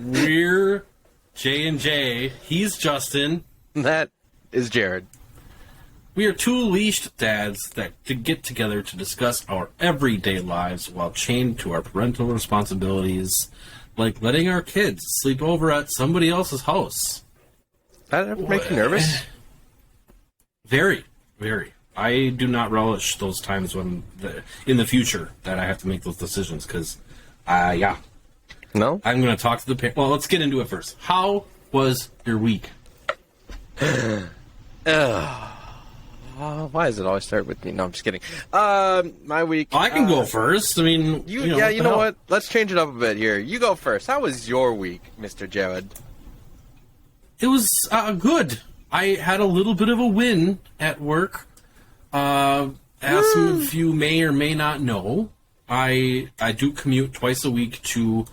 We're J&J. He's Justin. That is Jared. We are two leashed dads that get together to discuss our everyday lives while chained to our parental responsibilities, like letting our kids sleep over at somebody else's house. That ever make you nervous? Very, very. I do not relish those times when, in the future, that I have to make those decisions, because, yeah. No? I'm going to talk to the parents. Well, let's get into it first. How was your week? Why does it always start with me? No, I'm just kidding. My week... I can go first. I mean... You know what? Let's change it up a bit here. You go first. How was your week, Mr. Jared? It was good. I had a little bit of a win at work. As some of you may or may not know, I do commute twice a week to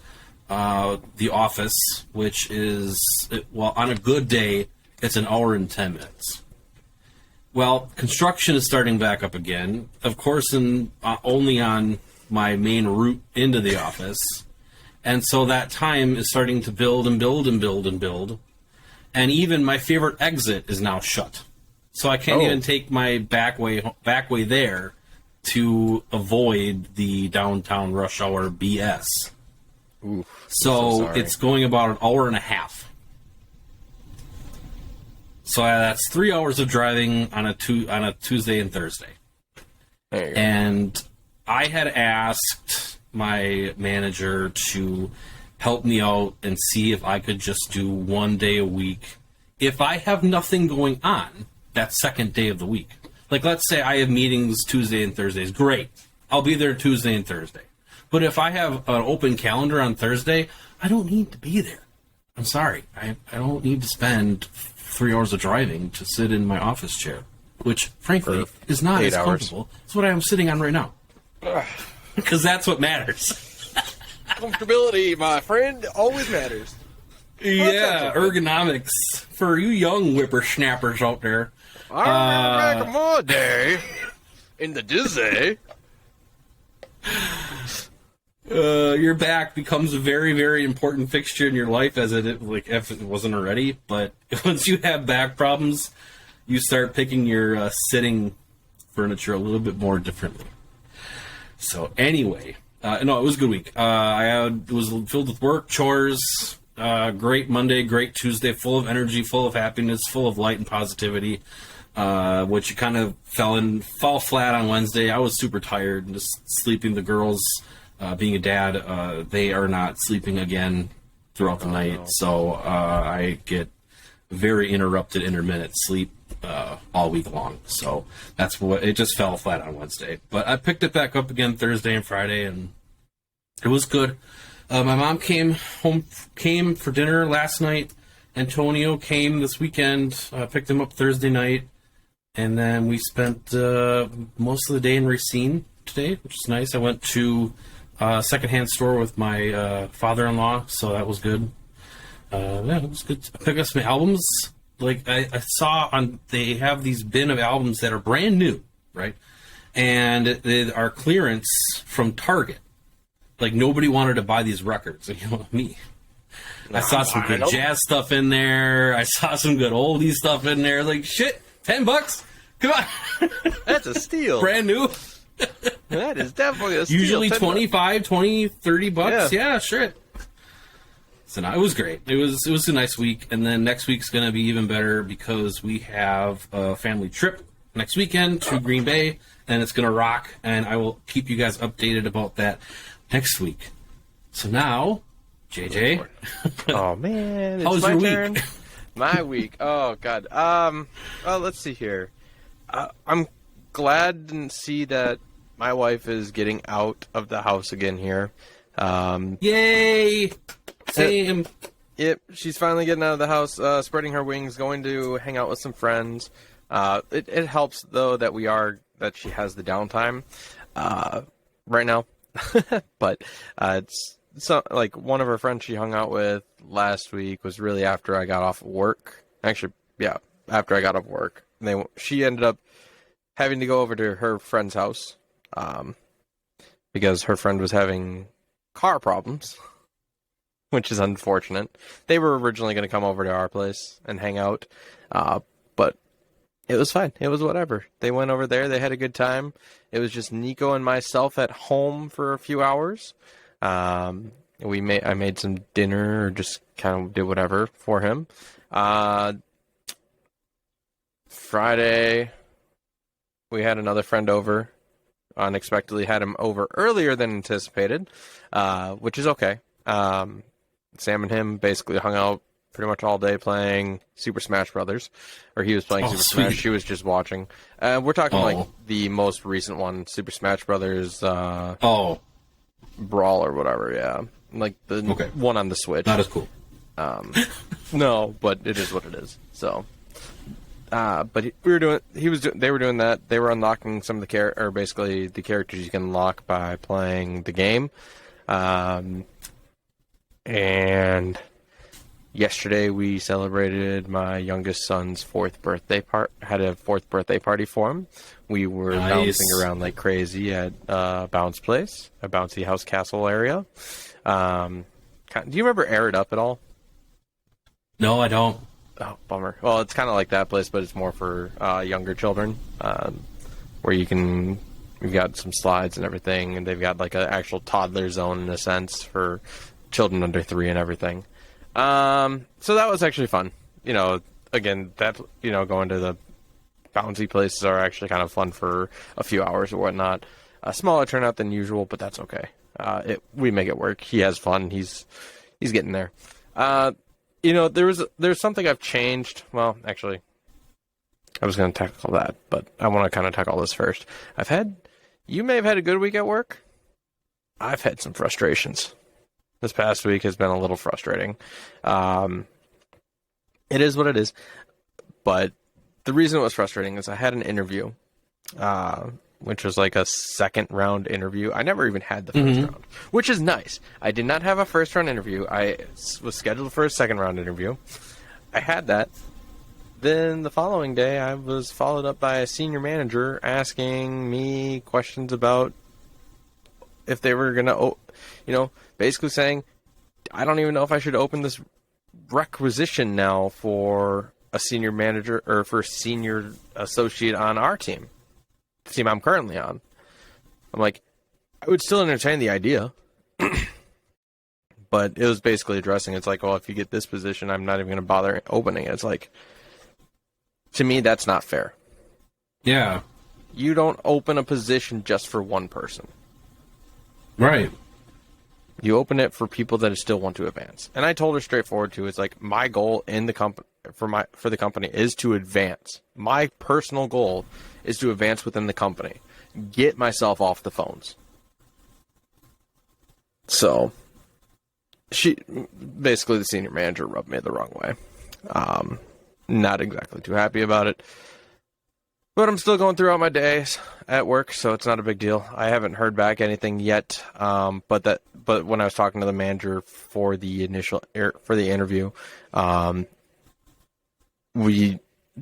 the office, which is, well, on a good day, it's an hour and 10 minutes. Well, construction is starting back up again, of course, only on my main route into the office. And so that time is starting to build and build and build and build. And even my favorite exit is now shut. So I can't even take my back way there to avoid the downtown rush hour BS. Oof, so it's going about an hour and a half. So that's 3 hours of driving on a Tuesday and Thursday. There you go. And I had asked my manager to help me out and see if I could just do 1 day a week. If I have nothing going on that second day of the week. Like, let's say I have meetings Tuesday and Thursdays. Great. I'll be there Tuesday and Thursday. But if I have an open calendar on Thursday, I don't need to be there. I'm sorry. I don't need to spend 3 hours of driving to sit in my office chair, which, frankly, is not as comfortable as what I am sitting on right now. Because that's what matters. Comfortability, my friend, always matters. Yeah, ergonomics. For you young whippersnappers out there. I remember back in my day, in the Disney. Your back becomes a very, very important fixture in your life, as if it wasn't already. But once you have back problems, you start picking your sitting furniture a little bit more differently. So anyway, no, it was a good week. It was filled with work, chores, great Monday, great Tuesday, full of energy, full of happiness, full of light and positivity. Which you kind of fall flat on Wednesday. I was super tired and just sleeping. The girls, being a dad, they are not sleeping again throughout the night. No. So I get very intermittent sleep all week long. So that's what it just fell flat on Wednesday. But I picked it back up again Thursday and Friday, and it was good. My mom came for dinner last night. Antonio came this weekend. Picked him up Thursday night. And then we spent most of the day in Racine today, which is nice. I went to a secondhand store with my father-in-law, so that was good. Yeah, it was good. I picked up some albums. Like, I saw they have these bin of albums that are brand new, right? And they are clearance from Target. Like, nobody wanted to buy these records, me. I saw some good jazz stuff in there. I saw some good oldie stuff in there. Like, shit. $10? Come on. That's a steal. Brand new. That is definitely a steal. Usually 25, 20, 30 bucks. Yeah, sure. So no, it was great. It was a nice week. And then next week's going to be even better because we have a family trip next weekend to Green Bay, and it's going to rock. And I will keep you guys updated about that next week. So now, JJ. Oh, man. How was your week? My week. Oh, God. Well, let's see here. I'm glad to see that my wife is getting out of the house again here. Yay! Same. Yep, she's finally getting out of the house, spreading her wings, going to hang out with some friends. It helps, though, that she has the downtime right now. But it's like one of her friends she hung out with last week was really after I got off work. Actually, yeah, after I got off work. She ended up having to go over to her friend's house because her friend was having car problems. which is unfortunate. They were originally going to come over to our place and hang out, but it was fine. It was whatever. They went over there. They had a good time. It was just Nico and myself at home for a few hours. I made some dinner or just kind of did whatever for him. Friday, we had another friend over. Unexpectedly had him over earlier than anticipated, which is okay. Sam and him basically hung out pretty much all day playing Super Smash Brothers, or he was playing Super Smash. She was just watching. We're talking like the most recent one, Super Smash Brothers. Brawl or whatever. Yeah, like the one on the Switch. Not as cool. No, but it is what it is. So, but they were doing that. They were unlocking some of the basically the characters you can unlock by playing the game. And yesterday we celebrated my youngest son's fourth birthday had a fourth birthday party for him. We were bouncing around like crazy at Bounce Place, a bouncy house castle area. Do you remember Air It Up at all? No, I don't. Oh, bummer. Well, it's kind of like that place, but it's more for younger children, where you've got some slides and everything, and they've got like an actual toddler zone in a sense for children under 3 and everything. So that was actually fun. Again, going to the bouncy places are actually kind of fun for a few hours or whatnot. A smaller turnout than usual, but that's okay. We make it work. He has fun. He's getting there. There's something I've changed. Well, actually, I was going to tackle that, but I want to kind of tackle this first. You may have had a good week at work. I've had some frustrations. This past week has been a little frustrating. It is what it is. But the reason it was frustrating is I had an interview, which was like a second round interview. I never even had the first round, which is nice. I did not have a first round interview. I was scheduled for a second round interview. I had that. Then the following day, I was followed up by a senior manager asking me questions about if they were going to, basically saying, I don't even know if I should open this requisition now for a senior manager or for senior associate on our team, the team I'm currently on. I'm like, I would still entertain the idea. But it was basically addressing, it's like, well, if you get this position, I'm not even going to bother opening it. It's like, to me, that's not fair. Yeah. You don't open a position just for one person. Right. You open it for people that still want to advance. And I told her straightforward too. It's like my goal in the company for the company is to advance. My personal goal is to advance within the company. Get myself off the phones. So she basically, the senior manager rubbed me the wrong way. Not exactly too happy about it. But I'm still going throughout my days at work, so it's not a big deal. I haven't heard back anything yet. But when I was talking to the manager for the interview, we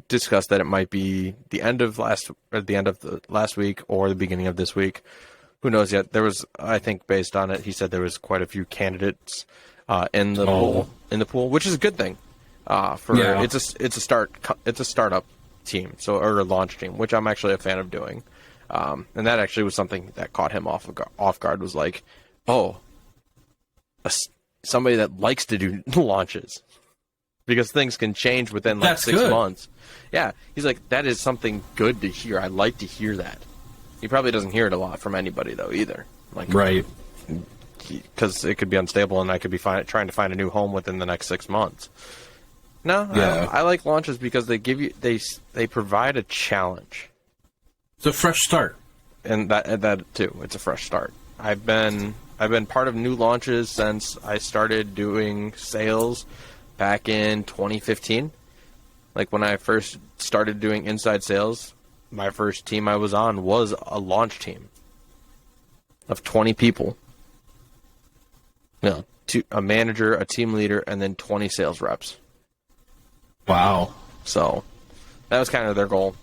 discussed that it might be the end of the last week or the beginning of this week. Who knows yet? There was, I think, based on it, he said there was quite a few candidates in the pool, which is a good thing. It's a startup team, or a launch team, which I'm actually a fan of doing. And that actually was something that caught him off guard. Was like, somebody that likes to do launches, because things can change within like 6 months. Yeah, he's like, that is something good to hear. I like to hear that. He probably doesn't hear it a lot from anybody though either. Like, right. Because it could be unstable, and I could be trying to find a new home within the next 6 months. No, yeah. I like launches because they provide a challenge. It's a fresh start, and that too. It's a fresh start. I've been part of new launches since I started doing sales back in 2015. Like when I first started doing inside sales, my first team I was on was a launch team of 20 people. A manager, a team leader, and then 20 sales reps. Wow. So that was kind of their goal.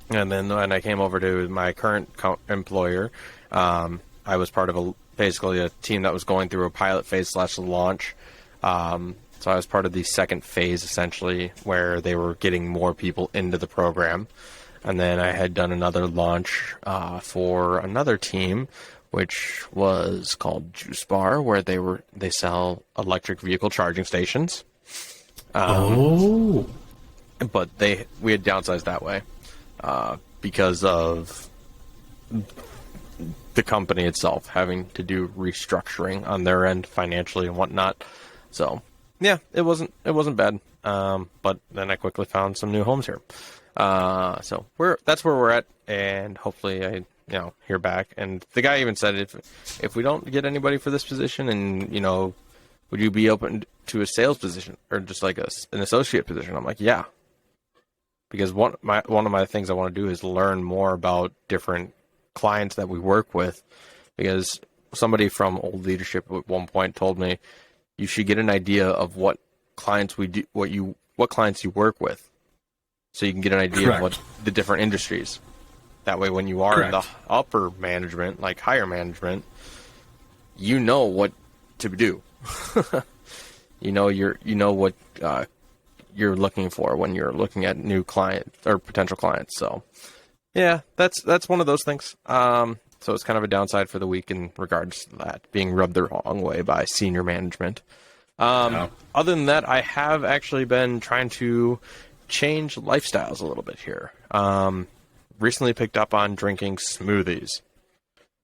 And then when I came over to my current employer, I was part of basically a team that was going through a pilot phase / launch So I was part of the second phase, essentially, where they were getting more people into the program. And then I had done another launch for another team, which was called Juice Bar, where they sell electric vehicle charging stations. Oh. But we had downsized that way because of the company itself having to do restructuring on their end financially and whatnot. So yeah, it wasn't bad. But then I quickly found some new homes here. So that's where we're at, and hopefully I hear back. And the guy even said if we don't get anybody for this position, and would you be open to a sales position or just like an associate position? I'm like, yeah, because one of my things I want to do is learn more about different clients that we work with, because somebody from old leadership at one point told me you should get an idea of what clients we do, what clients you work with, so you can get an idea Correct. of what the different industries. That way, when you are Correct. in the upper management, like higher management, you know what to do. you know what you're looking for when you're looking at new client or potential clients. So yeah, that's one of those things. So it's kind of a downside for the week in regards to that being rubbed the wrong way by senior management. Other than that, I have actually been trying to change lifestyles a little bit here. Recently picked up on drinking smoothies.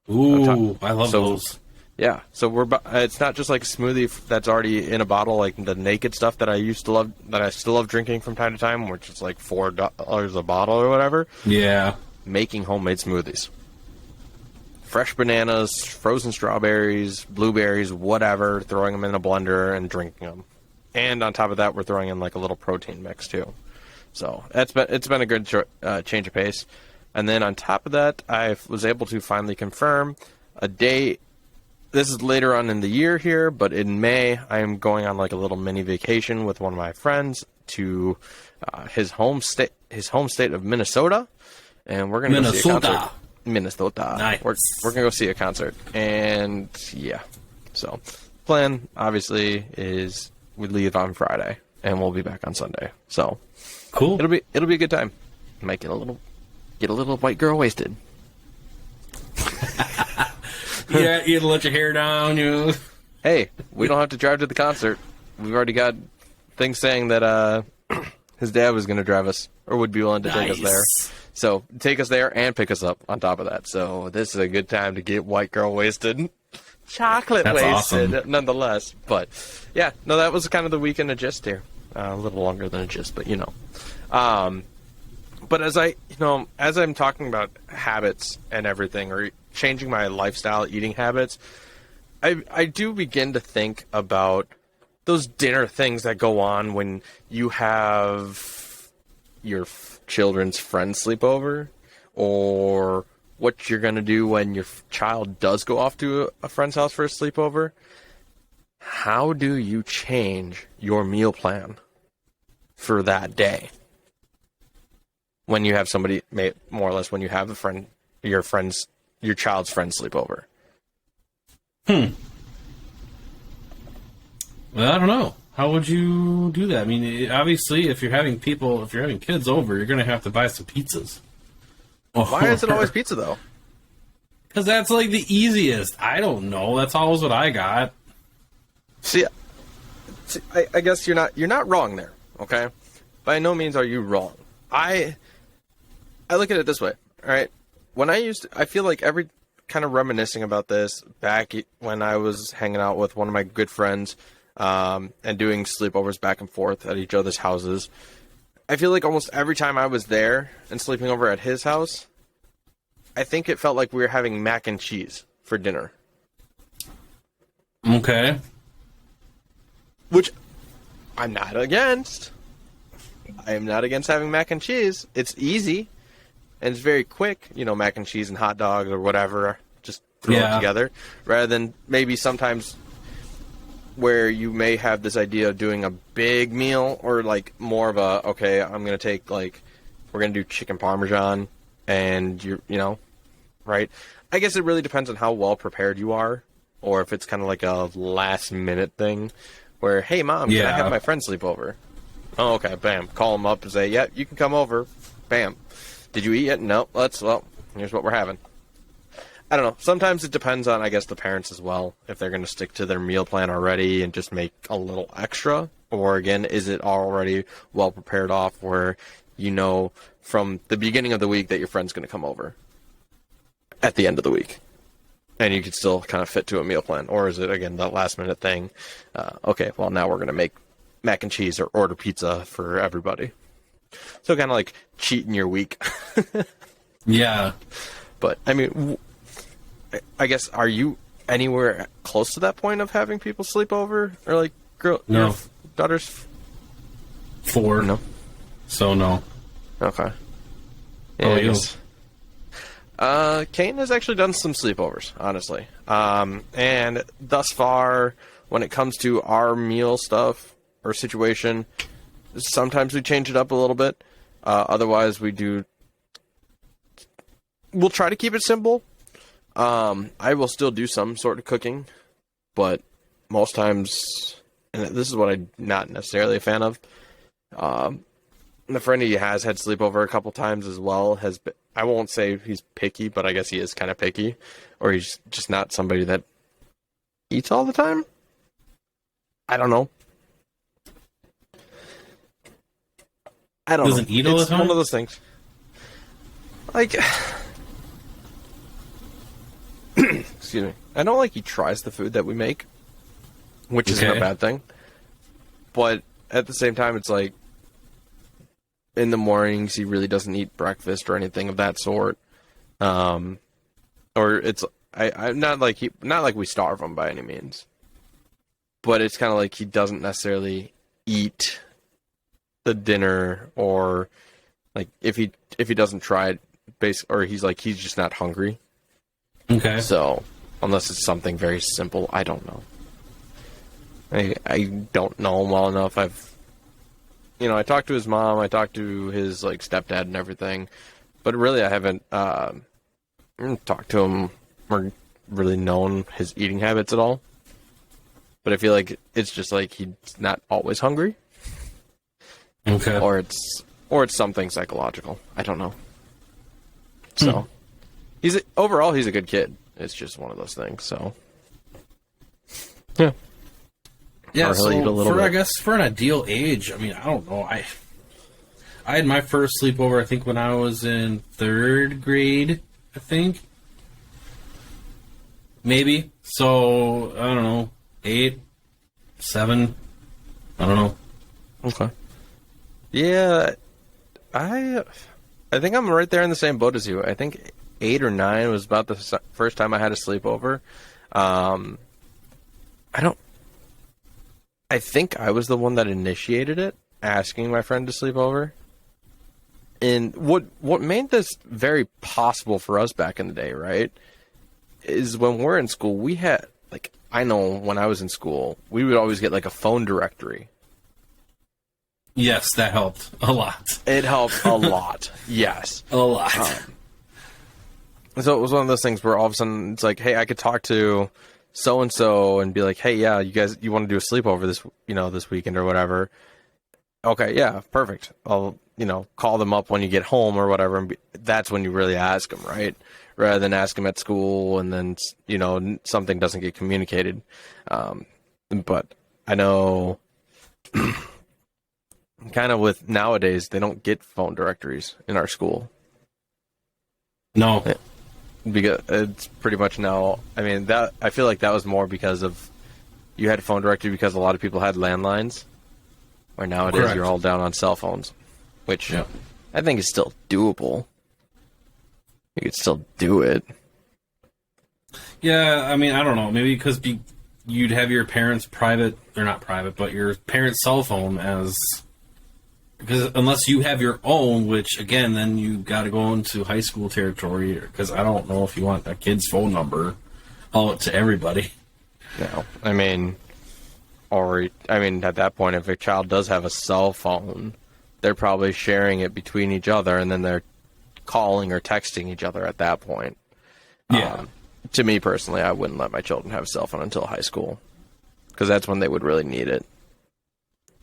Ooh, I love those. Yeah, so it's not just like a smoothie that's already in a bottle, like the naked stuff that I used to love, that I still love drinking from time to time, which is like $4 a bottle or whatever. Yeah. Making homemade smoothies. Fresh bananas, frozen strawberries, blueberries, whatever, throwing them in a blender and drinking them. And on top of that, we're throwing in like a little protein mix too. So it's been a good change of pace. And then on top of that, I was able to finally confirm a day. This is later on in the year here, but in May, I am going on like a little mini vacation with one of my friends to his home state of Minnesota, and we're gonna go see a concert. Minnesota. Nice. We're gonna go see a concert, and yeah. So, plan obviously is we leave on Friday, and we'll be back on Sunday. So, cool. It'll be a good time. Might get a little white girl wasted. Yeah, you let your hair down. Hey, we don't have to drive to the concert. We've already got things saying that his dad was going to drive us, or would be willing to take us there. So take us there and pick us up on top of that. So this is a good time to get white girl wasted. Chocolate That's wasted, awesome. nonetheless. But yeah, no, that was kind of the weekend of gist here. A little longer than a gist, but But as I'm talking about habits and everything, or changing my lifestyle, eating habits, I do begin to think about those dinner things that go on when you have your children's friends sleep over, or what you're going to do when your child does go off to a friend's house for a sleepover. How do you change your meal plan for that day? When you have somebody, more or less, when you have your child's friend sleep over. Well, I don't know. How would you do that? I mean, obviously, if you're having kids over, you're going to have to buy some pizzas. Why is it always pizza, though? Because that's like the easiest. I don't know. That's always what I got. See, I guess you're not wrong there. Okay, by no means are you wrong. I look at it this way. All right, I feel like every kind of reminiscing about this back when I was hanging out with one of my good friends and doing sleepovers back and forth at each other's houses. I feel like almost every time I was there and sleeping over at his house, I think it felt like we were having mac and cheese for dinner. Okay. Which I'm not against. I am not against having mac and cheese. It's easy and it's very quick, mac and cheese and hot dogs or whatever, just throw it together, rather than maybe sometimes where you may have this idea of doing a big meal, or like more of a, okay, I'm going to take we're going to do chicken parmesan, and right? I guess it really depends on how well prepared you are, or if it's kind of like a last minute thing where, hey, Mom, can I Yeah. have my friend sleep over? Oh, okay, bam. Call them up and say, yeah, you can come over. Bam. Did you eat yet? No. Here's what we're having. I don't know. Sometimes it depends on, I guess, the parents as well. If they're going to stick to their meal plan already and just make a little extra. Or, again, is it already well prepared off where you know from the beginning of the week that your friend's going to come over at the end of the week? And you can still kind of fit to a meal plan. Or is it, again, the last minute thing? Okay, well, now we're going to make mac and cheese or order pizza for everybody. So kind of like cheating your week. Yeah. But, I mean, I guess, are you anywhere close to that point of having people sleep over? Or, like, No. your daughters? 4. No. So, no. Okay. Oh, I you? guess. Kane has actually done some sleepovers, honestly. And thus far, when it comes to our meal stuff or situation, sometimes we change it up a little bit. Otherwise, we'll try to keep it simple. I will still do some sort of cooking, but most times, and this is what I'm not necessarily a fan of. The friend he has had sleepover a couple times as well has been, I won't say he's picky, but I guess he is kind of picky, or he's just not somebody that eats all the time. I don't know. Doesn't eat all the It's time? one of those things. Like, excuse me. I don't like he tries the food that we make, which isn't a Okay. bad thing. But at the same time, it's like, in the mornings, he really doesn't eat breakfast or anything of that sort. Or it's I'm not like we starve him by any means, but it's kind of like he doesn't necessarily eat the dinner, or like if he doesn't try it, or he's just not hungry. Okay. So unless it's something very simple, I don't know. I don't know him well enough. I talked to his mom, I talked to his stepdad and everything, but really I haven't talked to him or really known his eating habits at all. But I feel like it's just like he's not always hungry, Okay. or it's something psychological. I don't know. So overall he's a good kid. It's just one of those things. So yeah. Yeah, Or he'll eat a so little I bit. guess for an ideal age, I mean, I don't know. I had my first sleepover, I think, when I was in 3rd grade, I think. Maybe. So, I don't know, 8, 7, I don't know. Okay. Yeah, I think I'm right there in the same boat as you. I think 8 or 9 was about the first time I had a sleepover. I think I was the one that initiated it, asking my friend to sleep over. And what made this very possible for us back in the day, right, is when we're in school, we had, I know when I was in school, we would always get a phone directory. Yes, that helped a lot. It helped a lot. Yes. A lot. So it was one of those things where all of a sudden it's like, hey, I could talk to so-and-so and be like, hey, yeah, you want to do a sleepover this weekend or whatever. Okay, yeah, perfect. I'll, call them up when you get home or whatever. And that's when you really ask them, right? Rather than ask them at school and then, something doesn't get communicated. But I know kind of with nowadays, they don't get phone directories in our school. No. Because it's pretty much now. I mean, that I feel like that was more because of you had a phone directory because a lot of people had landlines, where nowadays Correct. you're all down on cell phones, which Yeah. I think is still doable. You could still do it. Yeah, I mean, I don't know. Maybe because you'd have your parents' private, or not private, but your parents' cell phone because unless you have your own, which again, then you got to go into high school territory, because I don't know if you want that kid's phone number out to everybody. No, I mean, at that point, if a child does have a cell phone, they're probably sharing it between each other, and then they're calling or texting each other at that point. Yeah. To me personally, I wouldn't let my children have a cell phone until high school. because that's when they would really need it.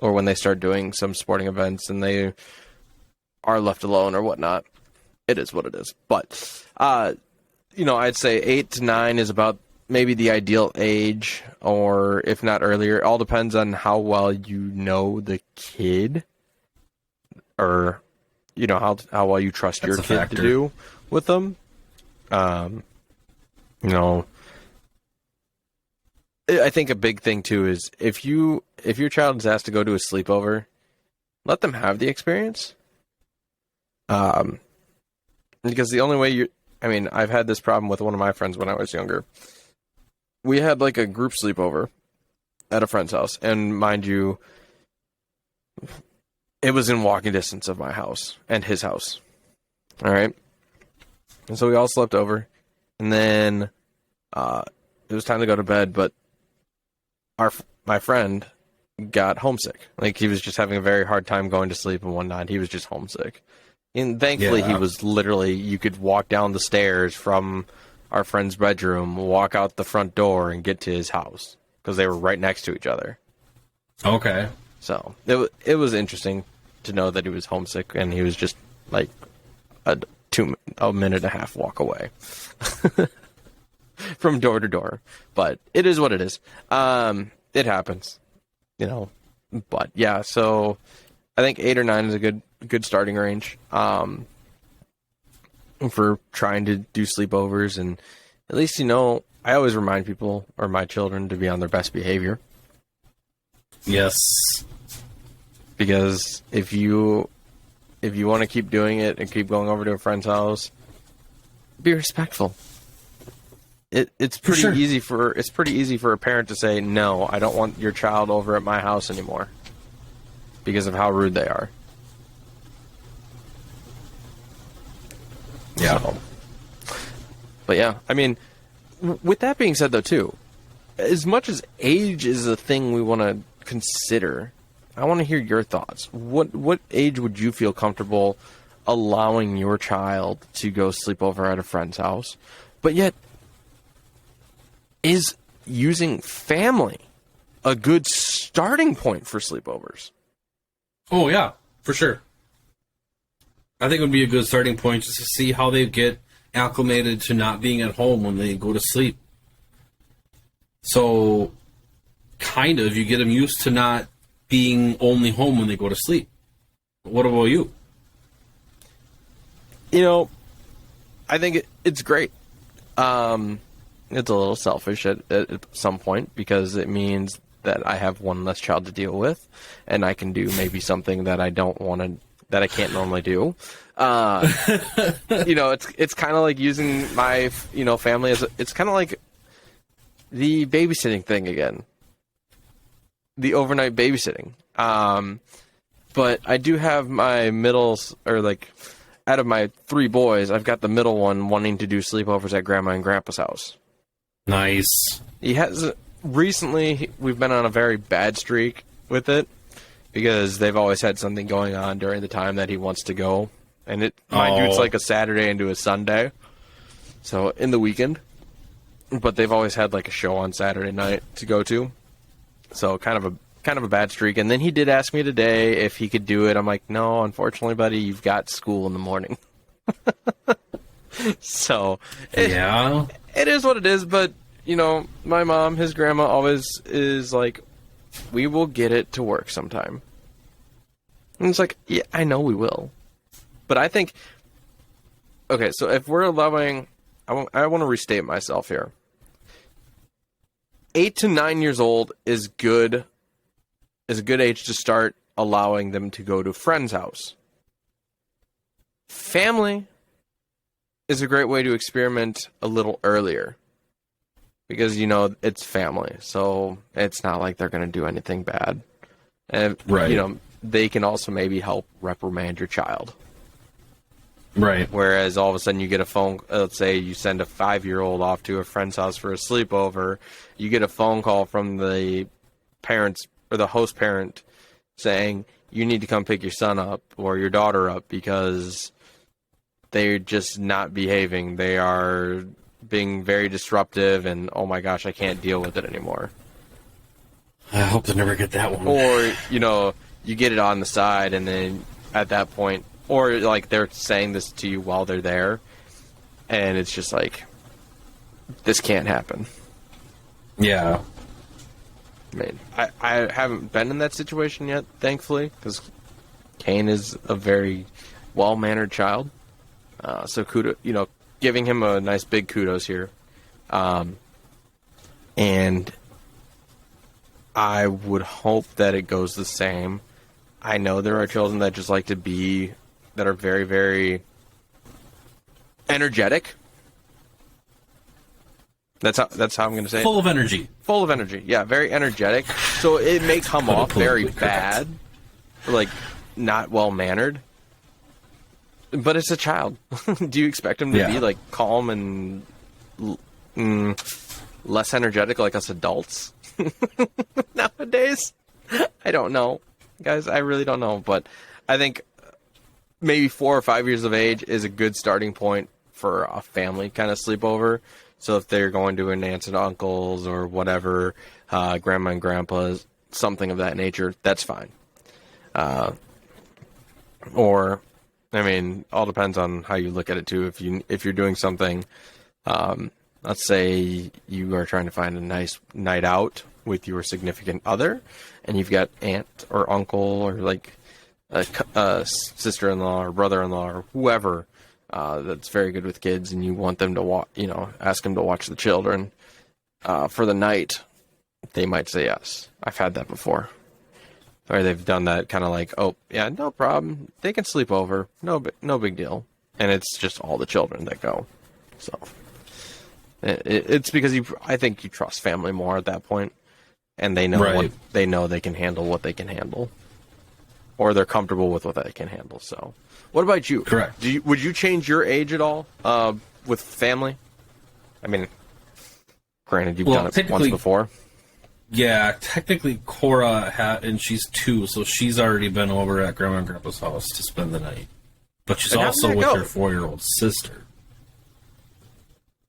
Or when they start doing some sporting events and they are left alone or whatnot. It is what it is. But, I'd say 8 to 9 is about maybe the ideal age, or if not earlier. It all depends on how well you know the kid, or, how well you trust your kid to do with them. I think a big thing too is if your child is asked to go to a sleepover, let them have the experience. Because the only way I've had this problem with one of my friends when I was younger. We had like a group sleepover at a friend's house, and mind you, it was in walking distance of my house and his house. All right. And so we all slept over, and then it was time to go to bed, but my friend got homesick. Like, he was just having a very hard time going to sleep, and one night he was just homesick. And thankfully, he was literally, you could walk down the stairs from our friend's bedroom, walk out the front door, and get to his house, because they were right next to each other. Okay. So it was interesting to know that he was homesick, and he was just like a minute and a half walk away from door to door. But it is what it is. It happens, But yeah, so I think 8 or 9 is a good starting range for trying to do sleepovers, and at least I always remind people, or my children, to be on their best behavior. Yes. Because if you want to keep doing it and keep going over to a friend's house, be respectful. It's pretty easy for a parent to say, no, I don't want your child over at my house anymore because of how rude they are. Yeah. So, but yeah, with that being said, though, too, as much as age is a thing we want to consider, I want to hear your thoughts. What age would you feel comfortable allowing your child to go sleep over at a friend's house, but yet is using family a good starting point for sleepovers? Oh, yeah, for sure. I think it would be a good starting point just to see how they get acclimated to not being at home when they go to sleep. So, kind of, you get them used to not being only home when they go to sleep. What about you? I think it's great. It's a little selfish at some point, because it means that I have one less child to deal with, and I can do maybe something that I can't normally do. It's kind of like using my family as it's kind of like the babysitting thing again, the overnight babysitting. But I do have my middles, or like out of my 3 boys, I've got the middle one wanting to do sleepovers at Grandma and Grandpa's house. Nice. He has recently. We've been on a very bad streak with it, because they've always had something going on during the time that he wants to go, and mind you, it's like a Saturday into a Sunday, so in the weekend. But they've always had like a show on Saturday night to go to, so kind of a bad streak. And then he did ask me today if he could do it. I'm like, no, unfortunately, buddy, you've got school in the morning. So yeah, it is what it is. But my mom, his grandma, always is like, we will get it to work sometime. And it's like, yeah, I know we will. But I think, okay, so if we're allowing, I want to restate myself here. 8 to 9 years old is good. Is a good age to start allowing them to go to a friend's house. Family is a great way to experiment a little earlier, because it's family, so it's not like they're going to do anything bad, and right. They can also maybe help reprimand your child. Right. Whereas all of a sudden you get a phone, let's say you send a 5-year-old off to a friend's house for a sleepover, you get a phone call from the parents or the host parent saying, you need to come pick your son up or your daughter up because they're just not behaving. They are being very disruptive, and oh my gosh, I can't deal with it anymore. I hope to never get that one. Or, you get it on the side, and then at that point, or like they're saying this to you while they're there, and it's just like, this can't happen. Yeah. I mean, I haven't been in that situation yet, thankfully, because Kane is a very well-mannered child. So kudos, giving him a nice big kudos here. And I would hope that it goes the same. I know there are children that just like to be, that are very, very energetic. That's how I'm going to say it. Full of energy. Full of energy, yeah, very energetic. So it may come off very bad, like not well-mannered. But it's a child. Do you expect him to be like calm and less energetic like us adults nowadays? I don't know, guys. I really don't know. But I think maybe 4 or 5 years of age is a good starting point for a family kind of sleepover. So if they're going to an aunts and uncles or whatever, grandma and grandpa's, something of that nature, that's fine. Or, I mean, all depends on how you look at it too. If you're doing something, let's say you are trying to find a nice night out with your significant other, and you've got aunt or uncle or like a sister-in-law or brother-in-law or whoever that's very good with kids, and you want them to ask them to watch the children for the night, they might say yes. I've had that before. Or they've done that kind of like, oh, yeah, no problem. They can sleep over. No big deal. And it's just all the children that go. So it's because I think you trust family more at that point, and they know they can handle what they can handle, or they're comfortable with what they can handle. So, what about you? Correct. Would you change your age at all with family? I mean, granted, you've done it once before. Yeah, technically Cora and she's 2, so she's already been over at Grandma and Grandpa's house to spend the night. But she's also with her 4-year-old sister.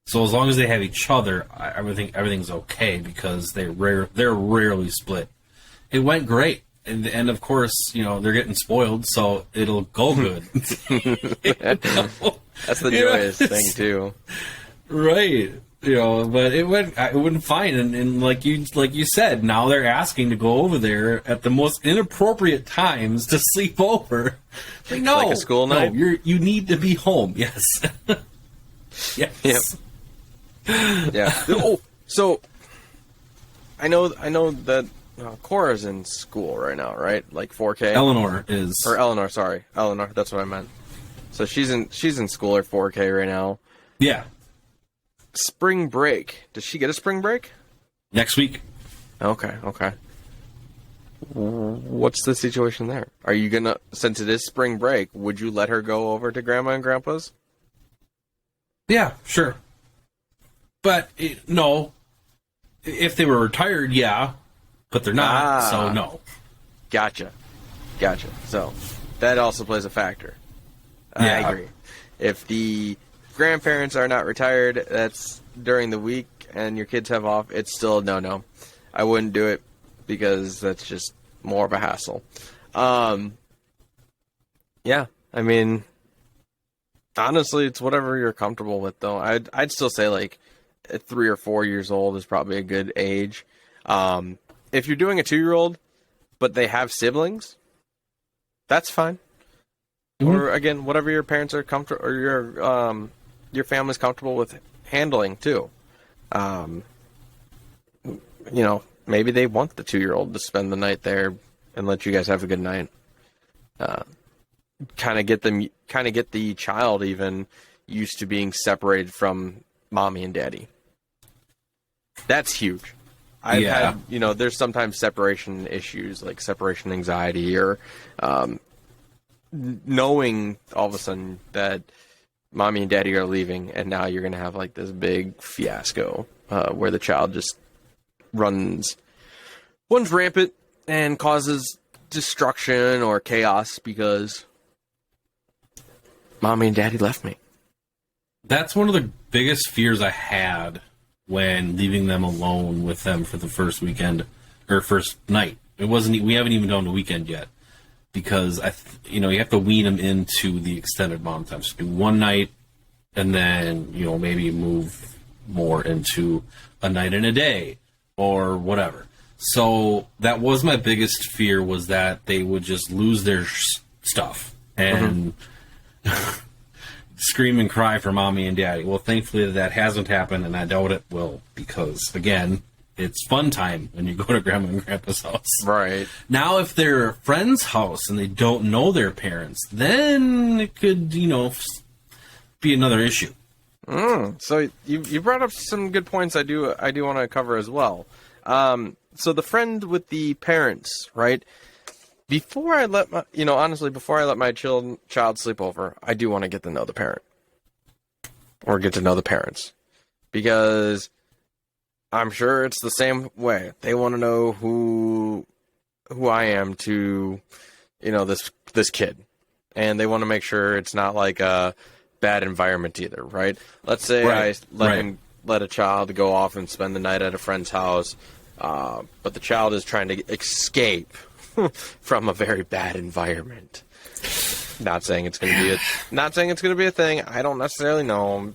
So as long as they have each other, everything's okay because they're rarely split. It went great, and of course, they're getting spoiled, so it'll go good. That's the joyous thing too, right? But it went fine, and like you said, now they're asking to go over there at the most inappropriate times to sleep over. No, like a school night. No, you need to be home. Yes. Yes. Yep. Yeah. Oh, so I know that Cora's in school right now, right? Like 4K. Eleanor is. Or Eleanor, sorry, Eleanor. That's what I meant. So she's in school at 4K right now. Yeah. Spring break. Does she get a spring break? Next week. Okay. What's the situation there? Are you gonna, since it is spring break, would you let her go over to Grandma and Grandpa's? Yeah, sure. But no, if they were retired, yeah, but they're not, so no. Gotcha. So that also plays a factor. Yeah. I agree. If the grandparents are not retired, that's during the week, and your kids have off, it's still no. I wouldn't do it because that's just more of a hassle. Yeah, I mean, honestly, it's whatever you're comfortable with, though. I'd still say like 3 or 4 years old is probably a good age. If you're doing a 2-year-old, but they have siblings, that's fine. Mm-hmm. Or again, whatever your parents are comfortable, or your family's comfortable with handling too. Maybe they want the 2-year-old to spend the night there and let you guys have a good night. Kind of get the child even used to being separated from mommy and daddy. That's huge. I've had, there's sometimes separation issues, like separation anxiety, or knowing all of a sudden that mommy and daddy are leaving, and now you're going to have like this big fiasco where the child just runs rampant and causes destruction or chaos because mommy and daddy left me. That's one of the biggest fears I had when leaving them alone with them for the first weekend or first night. It wasn't. We haven't even done the weekend yet because you have to wean them into the extended mom time. So do one night, and then maybe move more into a night and a day or whatever. So that was my biggest fear, was that they would just lose their stuff and scream and cry for mommy and daddy. Well, thankfully that hasn't happened, and I doubt it will, because again, it's fun time when you go to grandma and grandpa's house. Right. Now, if they're a friend's house and they don't know their parents, then it could, be another issue. So you brought up some good points I do want to cover as well. So the friend with the parents, right? Before I let my, before I let my child sleep over, I do want to get to know the parent. Or get to know the parents. Because I'm sure it's the same way. They want to know who I am to, this kid. And they want to make sure it's not like a bad environment either, right? Let's say I let a child go off and spend the night at a friend's house, but the child is trying to escape from a very bad environment. Not saying it's going to be a thing. I don't necessarily know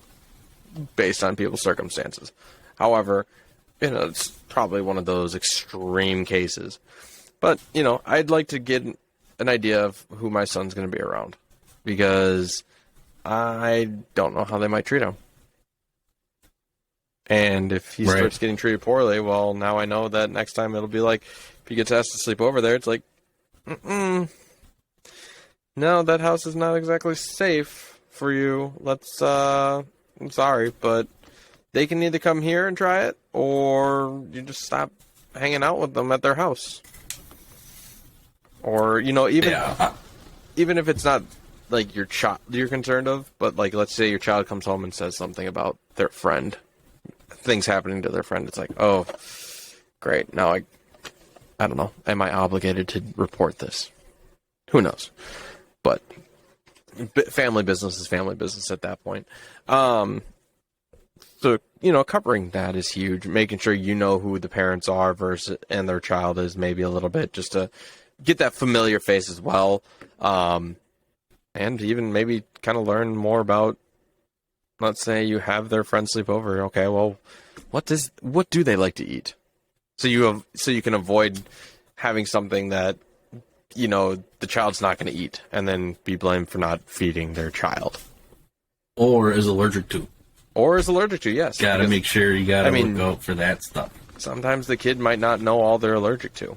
based on people's circumstances. However, it's probably one of those extreme cases. But, I'd like to get an idea of who my son's going to be around, because I don't know how they might treat him. And if he starts getting treated poorly, well, now I know that next time it'll be like, if he gets asked to sleep over there, it's like, no, that house is not exactly safe for you. I'm sorry, but they can either come here and try it, or you just stop hanging out with them at their house. Or, even if it's not like your child you're concerned of, but like, let's say your child comes home and says something about their friend, things happening to their friend. It's like, oh, great. Now I don't know. Am I obligated to report this? Who knows? But family business is family business at that point. So, covering that is huge. Making sure you know who the parents are and their child is, maybe a little bit, just to get that familiar face as well. And even maybe kind of learn more about, let's say you have their friend sleep over. Okay, well, what do they like to eat? So you can avoid having something that, the child's not going to eat, and then be blamed for not feeding their child. Or is allergic to. Yes. Gotta make sure you look out for that stuff. Sometimes the kid might not know all they're allergic to.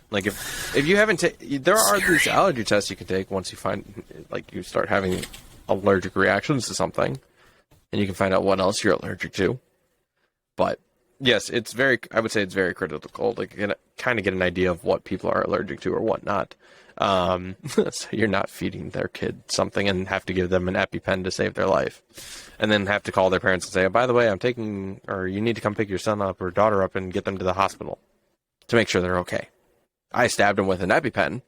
Like if you haven't there are these allergy tests you can take once you find, like, you start having allergic reactions to something, and you can find out what else you're allergic to. But yes, I would say it's very critical to kind of get an idea of what people are allergic to or what not. So you're not feeding their kid something and have to give them an EpiPen to save their life, and then have to call their parents and say, oh, by the way, you need to come pick your son up or daughter up and get them to the hospital to make sure they're okay. I stabbed him with an EpiPen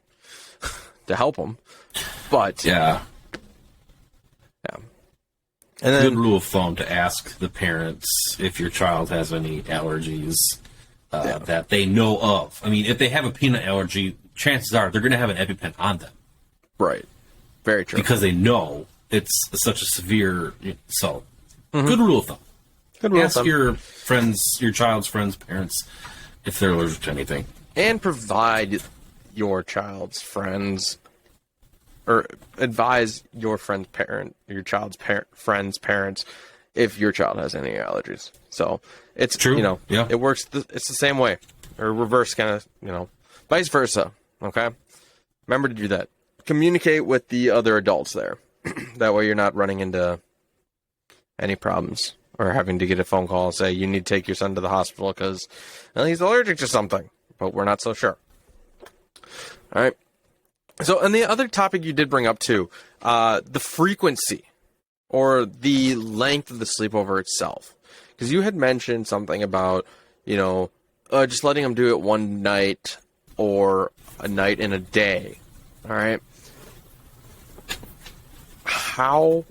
to help him, but yeah. And then, good rule of thumb to ask the parents if your child has any allergies that they know of. I mean, if they have a peanut allergy, chances are they're going to have an EpiPen on them. Right. Very true. Because they know it's such a severe. So, good rule of thumb. Ask your child's friends' parents if they're allergic to anything. And provide your child's friends, or advise your friend's parent, your child's friend's parents, if your child has any allergies. So it's true. It works. It's the same way, or reverse kind of, vice versa. Okay, remember to do that. Communicate with the other adults there. That way you're not running into any problems or having to get a phone call and say you need to take your son to the hospital because he's allergic to something, but we're not so sure. All right. So, and the other topic you did bring up too, the frequency or the length of the sleepover itself. Because you had mentioned something about, just letting them do it one night or a night in a day. All right. How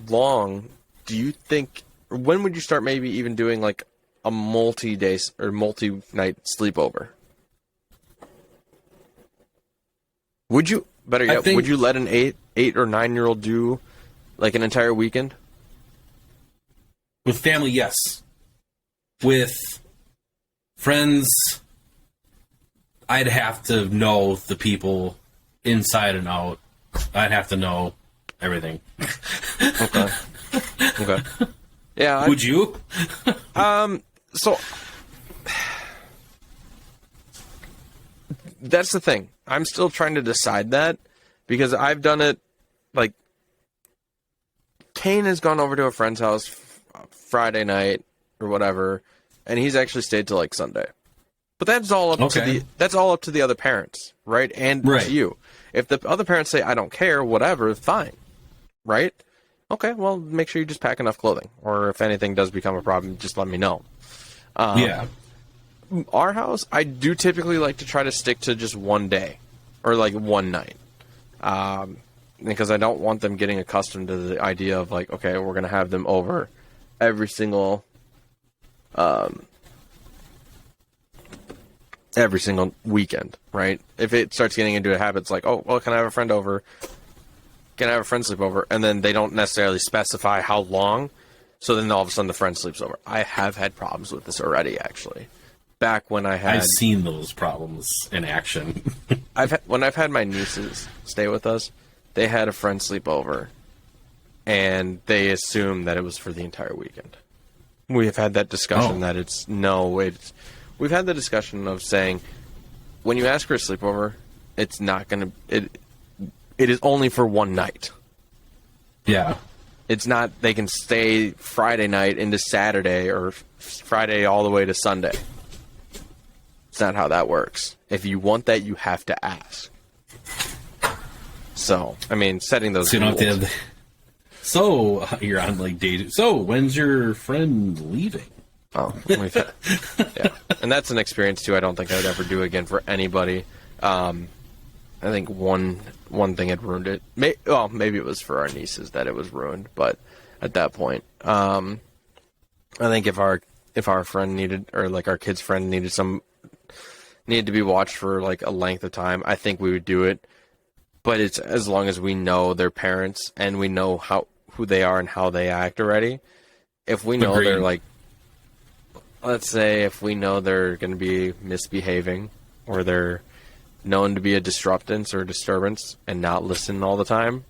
long do you think, or when would you start maybe even doing like a multi-day or multi-night sleepover? Would you, better yet, think, would you let an 8 or 9-year-old do like an entire weekend? with family, yes. With friends, I'd have to know the people inside and out. I'd have to know everything. Okay. Okay. Yeah. Would you? So that's the thing. I'm still trying to decide that because I've done it. Like, Kane has gone over to a friend's house Friday night or whatever, and he's actually stayed till like Sunday. But that's all up to the other parents, right? And to you. If the other parents say I don't care, whatever, fine, right? Okay, well, make sure you just pack enough clothing, or if anything does become a problem, just let me know. Yeah. Our house, I do typically like to try to stick to just one day or like one night, because I don't want them getting accustomed to the idea of like, okay, we're gonna have them over every single weekend, right? If it starts getting into a habit, it's like, oh, well, can I have a friend over? Can I have a friend sleep over? And then they don't necessarily specify how long. So then all of a sudden the friend sleeps over. I have had problems with this already, actually. Back when I've seen those problems in action. when I've had my nieces stay with us, they had a friend sleep over, and they assumed that it was for the entire weekend. We have had that discussion that we've had the discussion of saying, when you ask for a sleepover, it's not going to, it is only for one night. Yeah. It's not, they can stay Friday night into Saturday or Friday all the way to Sunday. It's not how that works. If you want that, you have to ask. So, I mean, setting those rules. So, you're on like day. So, when's your friend leaving? Oh, yeah. And that's an experience too. I don't think I'd ever do again for anybody. I think one thing had ruined it. Maybe it was for our nieces that it was ruined, but at that point, I think if our friend needed, or like our kid's friend needed to be watched for like a length of time, I think we would do it. But it's as long as we know their parents and we know who they are and how they act already. If we know they're like, let's say if we know they're going to be misbehaving or they're known to be a disruptance or disturbance and not listen all the time,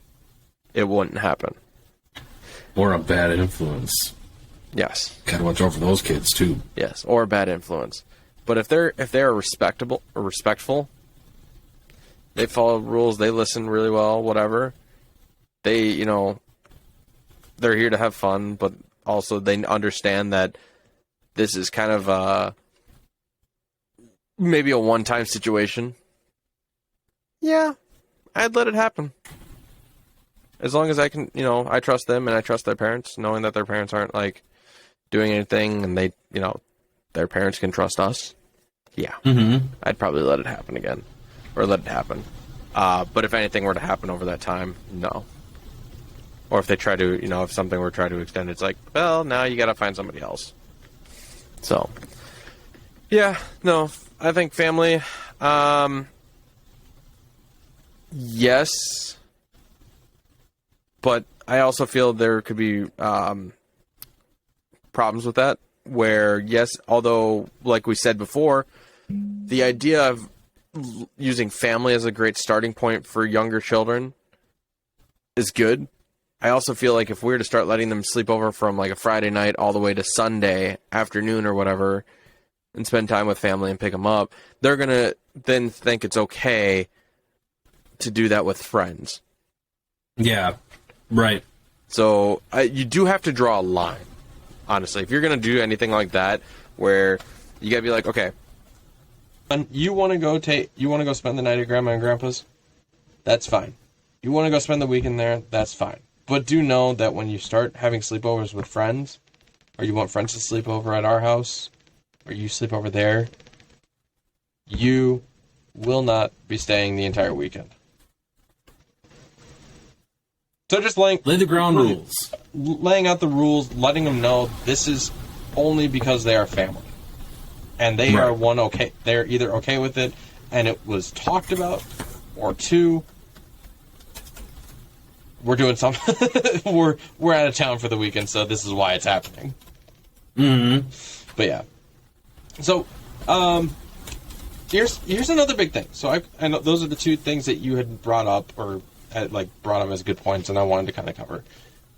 it wouldn't happen. Or a bad influence. Yes. Gotta watch out for those kids too. Yes, or a bad influence. But if they're respectable or respectful, they follow rules, they listen really well, whatever. They, they're here to have fun, but also they understand that this is kind of maybe a one-time situation. Yeah, I'd let it happen. As long as I can, I trust them and I trust their parents, knowing that their parents aren't like doing anything and they, their parents can trust us. Yeah. Mm-hmm. I'd probably let it happen again. Or let it happen. But if anything were to happen over that time, no. Or if they try to, if something were to try to extend, it's like, well, now you got to find somebody else. So, yeah, no, I think family, yes, but I also feel there could be problems with that, where, yes, although, like we said before, the idea of using family as a great starting point for younger children is good. I also feel like if we were to start letting them sleep over from like a Friday night all the way to Sunday afternoon or whatever and spend time with family and pick them up, they're going to then think it's okay to do that with friends. Yeah, right. So you do have to draw a line, honestly. If you're going to do anything like that, where you got to be like, okay, you want to go spend the night at Grandma and Grandpa's? That's fine. You want to go spend the weekend there? That's fine. But do know that when you start having sleepovers with friends, or you want friends to sleep over at our house, or you sleep over there, you will not be staying the entire weekend. So just lay the ground rules. Laying out the rules, letting them know this is only because they are family. And they are they're either okay with it, and it was talked about, or 2, we're doing something. we're out of town for the weekend, so this is why it's happening. Mm-hmm. But yeah. So, here's another big thing. So I know those are the 2 things that you had brought up, or brought up as good points, and I wanted to kind of cover.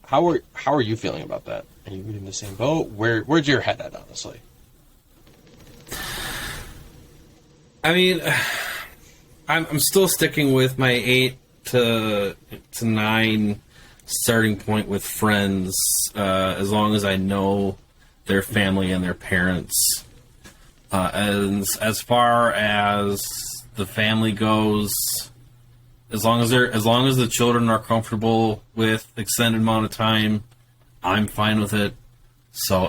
How are you feeling about that? Are you in the same boat? Where's your head at, honestly? I mean, I'm still sticking with my 8 to 9 starting point with friends, as long as I know their family and their parents. And as far as the family goes, as long as the children are comfortable with extended amount of time, I'm fine with it. So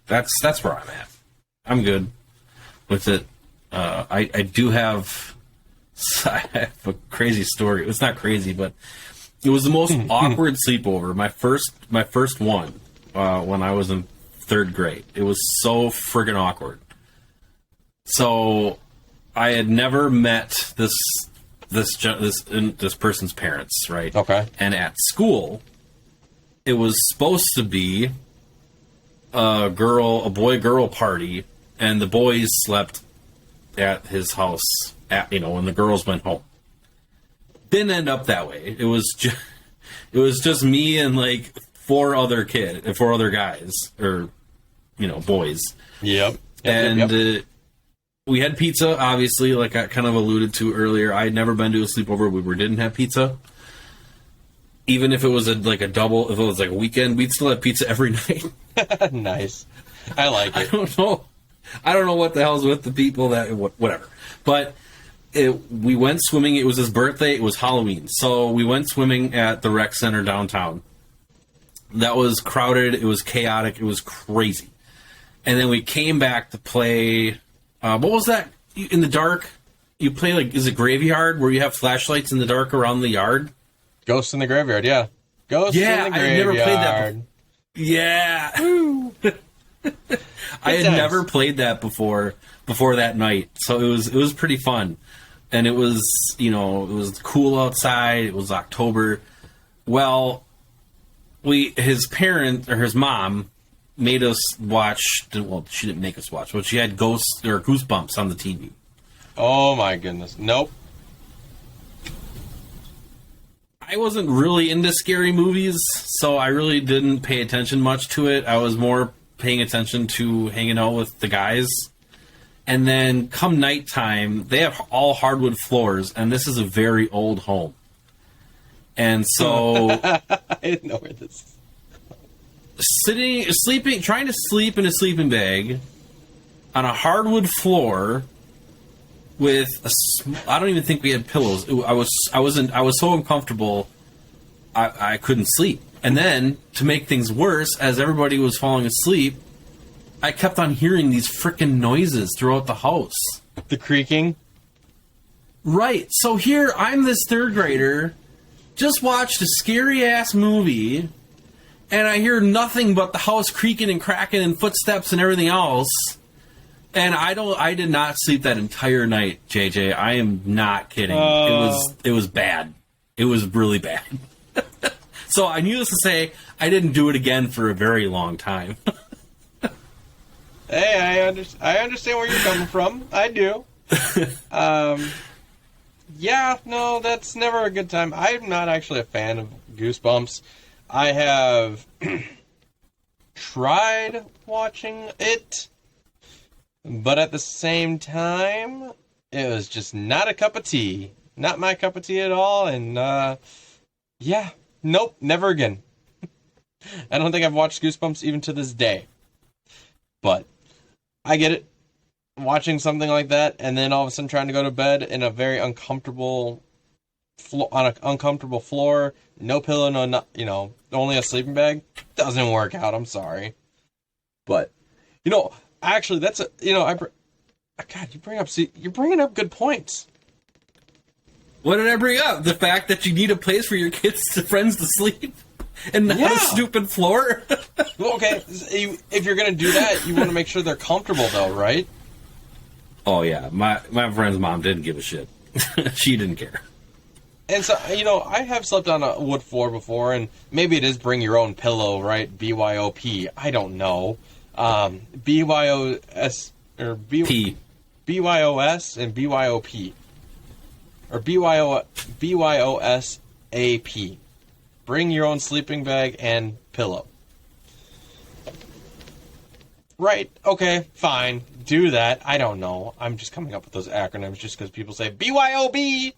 that's where I'm at. I'm good with it. I have a crazy story. It's not crazy, but it was the most awkward sleepover. My first one when I was in 3rd grade. It was so friggin' awkward. So I had never met this person's parents, right? Okay. And at school, it was supposed to be a boy-girl party, and the boys slept at his house, when the girls went home. Didn't end up that way. It was just me and like 4 other guys, or boys. Yep. And we had pizza, obviously, like I kind of alluded to earlier. I had never been to a sleepover where we didn't have pizza. Even if it was if it was like a weekend, we'd still have pizza every night. Nice. I like it. I don't know what the hell's with the people whatever. But we went swimming. It was his birthday. It was Halloween. So we went swimming at the rec center downtown. That was crowded. It was chaotic. It was crazy. And then we came back to play. What was that? In the dark? You play is it Graveyard, where you have flashlights in the dark around the yard? Ghosts in the Graveyard, yeah. Ghosts in the Graveyard. I never played that before. Yeah. I had never played that before that night. So it was pretty fun. And it was, it was cool outside. It was October. Well, his mom made us watch. Well, she didn't make us watch, but she had Goosebumps on the TV. Oh my goodness! Nope. I wasn't really into scary movies, so I really didn't pay attention much to it. I was more paying attention to hanging out with the guys. And then come nighttime, they have all hardwood floors, and this is a very old home. And so I didn't know where this is. Trying to sleep in a sleeping bag on a hardwood floor with I don't even think we had pillows. I was so uncomfortable, I couldn't sleep. And then to make things worse, as everybody was falling asleep, I kept on hearing these frickin' noises throughout the house. The creaking? Right. So here, I'm this 3rd grader, just watched a scary-ass movie, and I hear nothing but the house creaking and cracking and footsteps and everything else. And I did not sleep that entire night, JJ. I am not kidding. It was bad. It was really bad. So I needless to say, I didn't do it again for a very long time. Hey, I understand where you're coming from. I do. Yeah, no, that's never a good time. I'm not actually a fan of Goosebumps. I have tried watching it, but at the same time, it was just not a cup of tea. Not my cup of tea at all, and yeah, nope, never again. I don't think I've watched Goosebumps even to this day. But I get it. Watching something like that, and then all of a sudden trying to go to bed in a very uncomfortable on an uncomfortable floor, no pillow, only a sleeping bag, doesn't work out. I'm sorry, but actually, that's God, you're bringing up good points. What did I bring up? The fact that you need a place for your friends to sleep, and not a stupid floor. Well, okay, if you're gonna do that, you want to make sure they're comfortable, though, right? Oh yeah, my friend's mom didn't give a shit. She didn't care. And so, I have slept on a wood floor before, and maybe it is bring your own pillow, right? BYOP. I don't know. BYOS or P. BYOS and BYOP. Or BYOSAP. Bring your own sleeping bag and pillow. Right, okay, fine. Do that. I don't know. I'm just coming up with those acronyms just because people say BYOB.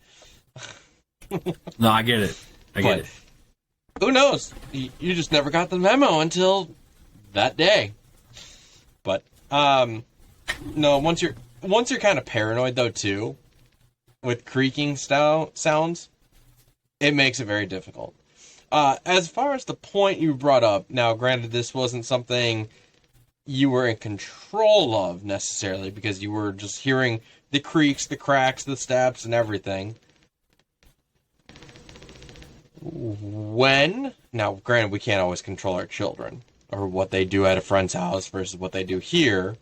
No, I get it. I get it. Who knows? You just never got the memo until that day. But no, once you're kind of paranoid though too, with creaking sounds, it makes it very difficult. As far as the point you brought up, now granted this wasn't something you were in control of necessarily because you were just hearing the creaks, the cracks, the stabs, and everything. Now granted we can't always control our children or what they do at a friend's house versus what they do here.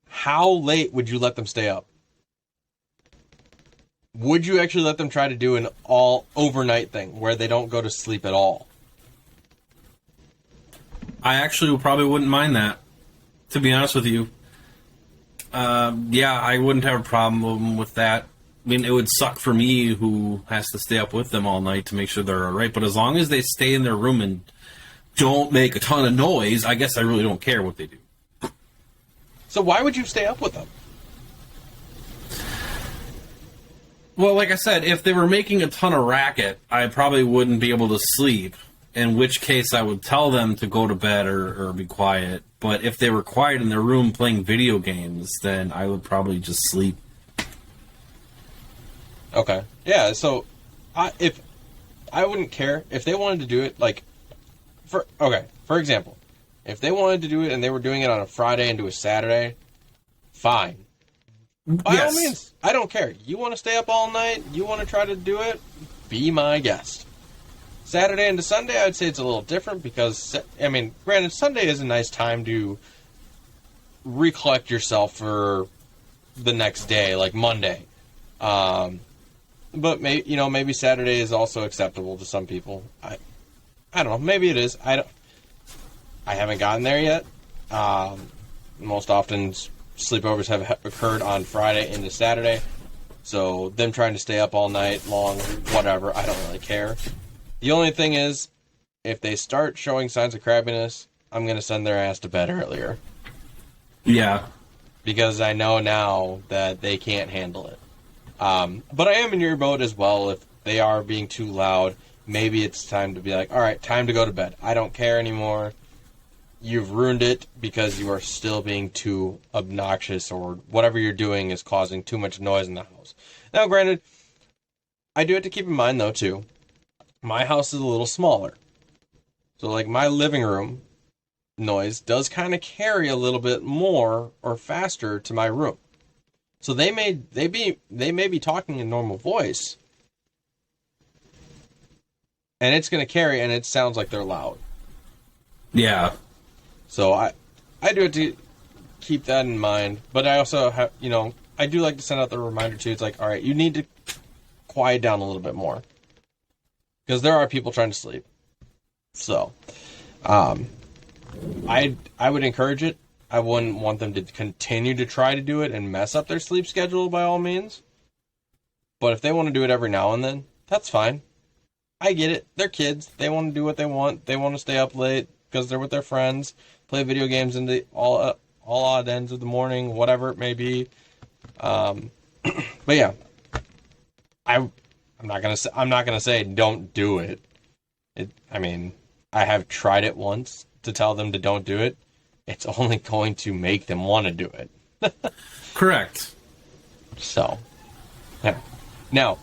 How late would you let them stay up? Would you actually let them try to do an all overnight thing where they don't go to sleep at all? I actually probably wouldn't mind that, to be honest with you. Yeah, I wouldn't have a problem with that. I mean, it would suck for me who has to stay up with them all night to make sure they're all right. But as long as they stay in their room and don't make a ton of noise, I guess I really don't care what they do. So why would you stay up with them? Well, like I said, if they were making a ton of racket, I probably wouldn't be able to sleep. In which case, I would tell them to go to bed or be quiet. But if they were quiet in their room playing video games, then I would probably just sleep. Okay. Yeah, so if I wouldn't care if they wanted to do it for example, if they wanted to do it and they were doing it on a Friday into a Saturday, fine. By all means, I don't care. You want to stay up all night, you want to try to do it, be my guest. Saturday into Sunday, I'd say it's a little different because, granted, Sunday is a nice time to recollect yourself for the next day, like Monday. But maybe Saturday is also acceptable to some people. I don't know. Maybe it is. I haven't gotten there yet. Most often, sleepovers have occurred on Friday into Saturday. So them trying to stay up all night long, whatever, I don't really care. The only thing is, if they start showing signs of crabbiness, I'm going to send their ass to bed earlier. Yeah. Because I know now that they can't handle it. But I am in your boat as well. If they are being too loud, maybe it's time to be like, all right, time to go to bed. I don't care anymore. You've ruined it because you are still being too obnoxious or whatever you're doing is causing too much noise in the house. Now, granted, I do have to keep in mind, though, too, my house is a little smaller. So, like, my living room noise does kind of carry a little bit more or faster to my room. So they may be talking in normal voice, and it's going to carry, and it sounds like they're loud. Yeah. So I do have to keep that in mind, but I also have, I do like to send out the reminder too. It's like, all right, you need to quiet down a little bit more because there are people trying to sleep. So, I would encourage it. I wouldn't want them to continue to try to do it and mess up their sleep schedule by all means. But if they want to do it every now and then, that's fine. I get it. They're kids. They want to do what they want. They want to stay up late because they're with their friends, play video games into all odd ends of the morning, whatever it may be. But yeah, I'm not gonna say don't do it. I have tried it once to tell them to don't do it. It's only going to make them want to do it. Correct. So, yeah. Now,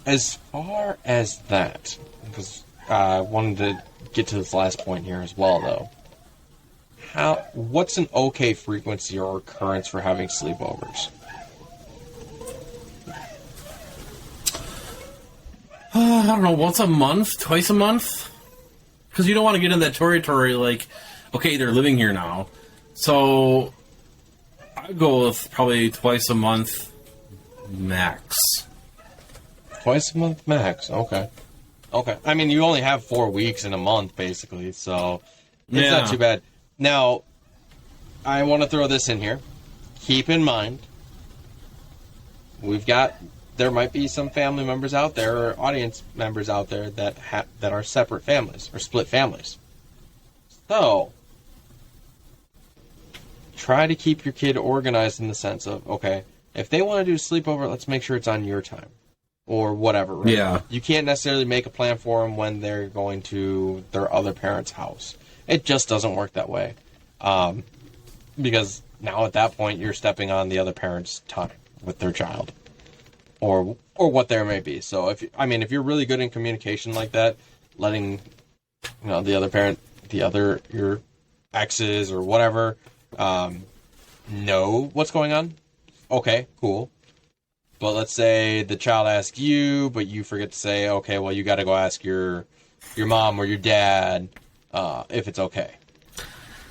as far as that, because I wanted to get to this last point here as well, though. What's an okay frequency or occurrence for having sleepovers? I don't know, once a month, twice a month? Because you don't want to get in that territory like, okay, they're living here now. So I'd go with probably twice a month max. Twice a month max. Okay. Okay. I mean, you only have 4 weeks in a month, basically, so it's not too bad. Now, I want to throw this in here. Keep in mind, there might be some family members out there or audience members out there that are separate families or split families. So, try to keep your kid organized in the sense of, okay, if they want to do a sleepover, let's make sure it's on your time. Or whatever, right? Yeah. You can't necessarily make a plan for them when they're going to their other parent's house. It just doesn't work that way. Because now at that point, you're stepping on the other parent's time with their child. Or what there may be. So, if you're really good in communication like that, letting the other parent, your exes or whatever, know what's going on. Okay, cool. But let's say the child asks you, but you forget to say, okay, well, you got to go ask your mom or your dad if it's okay,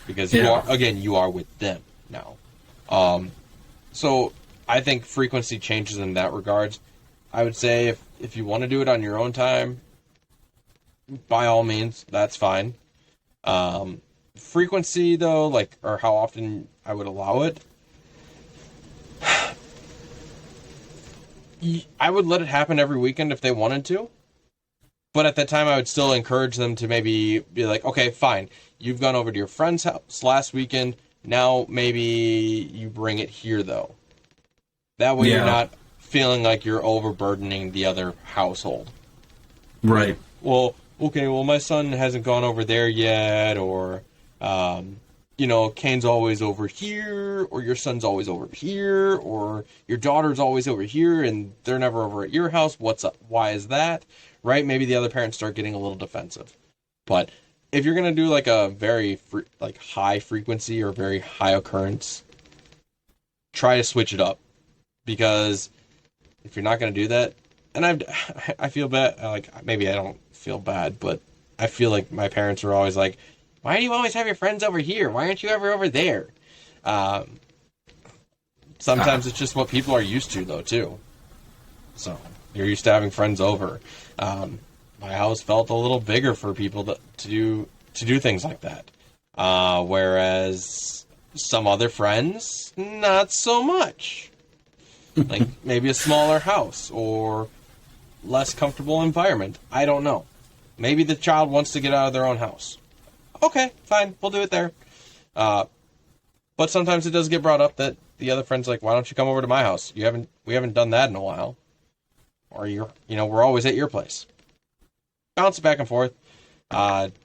because you are with them now. So I think frequency changes in that regards. I would say if you want to do it on your own time, by all means, that's fine. Frequency though, or how often I would allow it, I would let it happen every weekend if they wanted to. But at that time, I would still encourage them to maybe be like, okay, fine. You've gone over to your friend's house last weekend. Now maybe you bring it here, though. That way you're not feeling like you're overburdening the other household. Right. Well, okay, my son hasn't gone over there yet, or, Kane's always over here, or your son's always over here, or your daughter's always over here, and they're never over at your house. What's up? Why is that? Right? Maybe the other parents start getting a little defensive. But if you're going to do like a very high frequency or very high occurrence, try to switch it up. Because if you're not going to do that, and I feel bad, maybe I don't feel bad, but I feel like my parents were always like, why do you always have your friends over here? Why aren't you ever over there? Sometimes it's just what people are used to, though, too. So, you're used to having friends over. My house felt a little bigger for people to do things like that. Whereas some other friends, not so much. Like, maybe a smaller house or less comfortable environment. I don't know. Maybe the child wants to get out of their own house. Okay, fine, we'll do it there. But sometimes it does get brought up that the other friend's like, why don't you come over to my house? We haven't done that in a while. Or we're always at your place. Bounce it back and forth.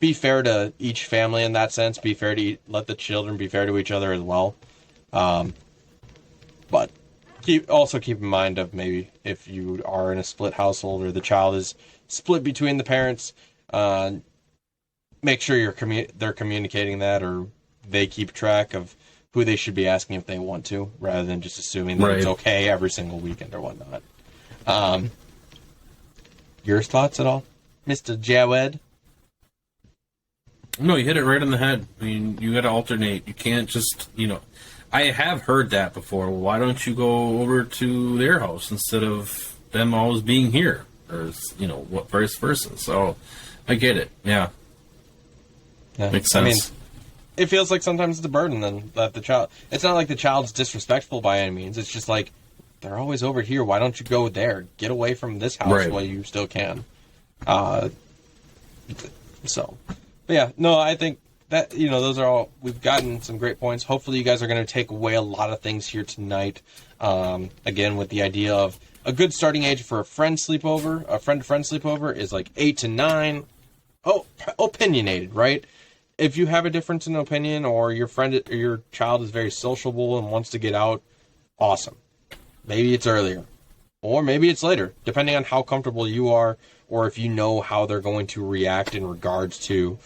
Be fair to each family in that sense. Be fair to let the children be fair to each other as well. But also keep in mind of maybe if you are in a split household or the child is split between the parents, make sure they're communicating that, or they keep track of who they should be asking if they want to, rather than just assuming that it's okay every single weekend or whatnot. Your thoughts at all, Mr. Jawed? No, you hit it right on the head. I mean, you got to alternate. You can't just, I have heard that before. Why don't you go over to their house instead of them always being here? Or, vice versa. So, I get it. Yeah. Makes sense. I mean, it feels like sometimes it's a burden then that the child... It's not like the child's disrespectful by any means. It's just like, they're always over here. Why don't you go there? Get away from this house while you still can. But yeah, no, I think that, those are all... We've gotten some great points. Hopefully you guys are going to take away a lot of things here tonight. Again, with the idea of a good starting age for a friend-to-friend sleepover is like 8 to 9. Oh, opinionated, right? If you have a difference in opinion, or your friend or your child is very sociable and wants to get out, awesome. Maybe it's earlier, or maybe it's later, depending on how comfortable you are, or if you know how they're going to react in regards to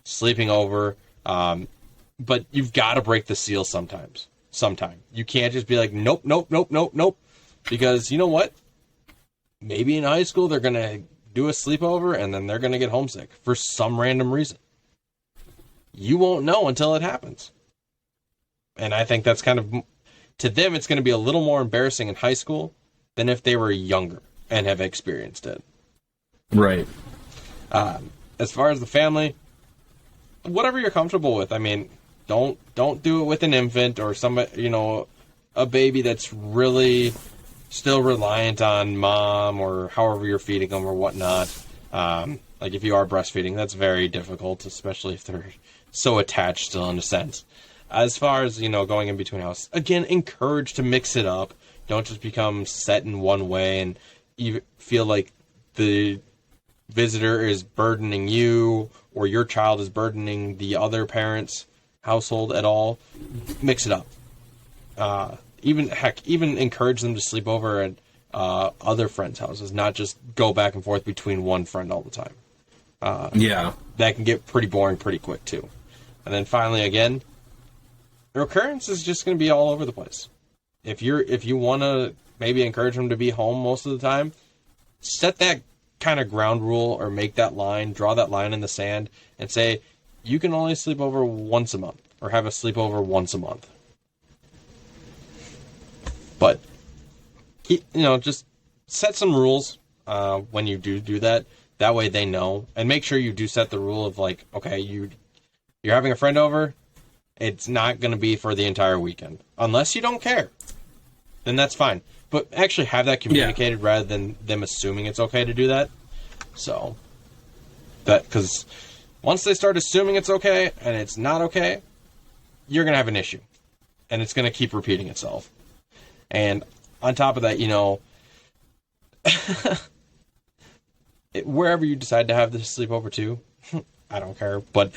sleeping over. But you've got to break the seal sometime. You can't just be like, nope, because you know what? Maybe in high school they're going to do a sleepover and then they're going to get homesick for some random reason. You won't know until it happens. And I think that's kind of to them, it's going to be a little more embarrassing in high school than if they were younger and have experienced it. Right. As far as the family, whatever you're comfortable with. I mean, don't do it with an infant or somebody, a baby that's really still reliant on mom or however you're feeding them or whatnot. Like if you are breastfeeding, that's very difficult, especially if they're so attached still in a sense. As far as, going in between houses, again, encourage to mix it up. Don't just become set in one way and you feel like the visitor is burdening you or your child is burdening the other parent's household at all. Mix it up. Even encourage them to sleep over at other friends' houses, not just go back and forth between one friend all the time. That can get pretty boring pretty quick too. And then finally, again, the occurrence is just going to be all over the place. If you want to maybe encourage them to be home most of the time, set that kind of ground rule or make that line, draw that line in the sand, and say you can only sleep over once a month or have a sleepover once a month. But just set some rules when you do that. That way they know, and make sure you do set the rule of like, okay, you're having a friend over. It's not going to be for the entire weekend. Unless you don't care. Then that's fine. But actually have that communicated rather than them assuming it's okay to do that. So, because once they start assuming it's okay and it's not okay, you're going to have an issue. And it's going to keep repeating itself. And on top of that, wherever you decide to have this sleepover to, I don't care. But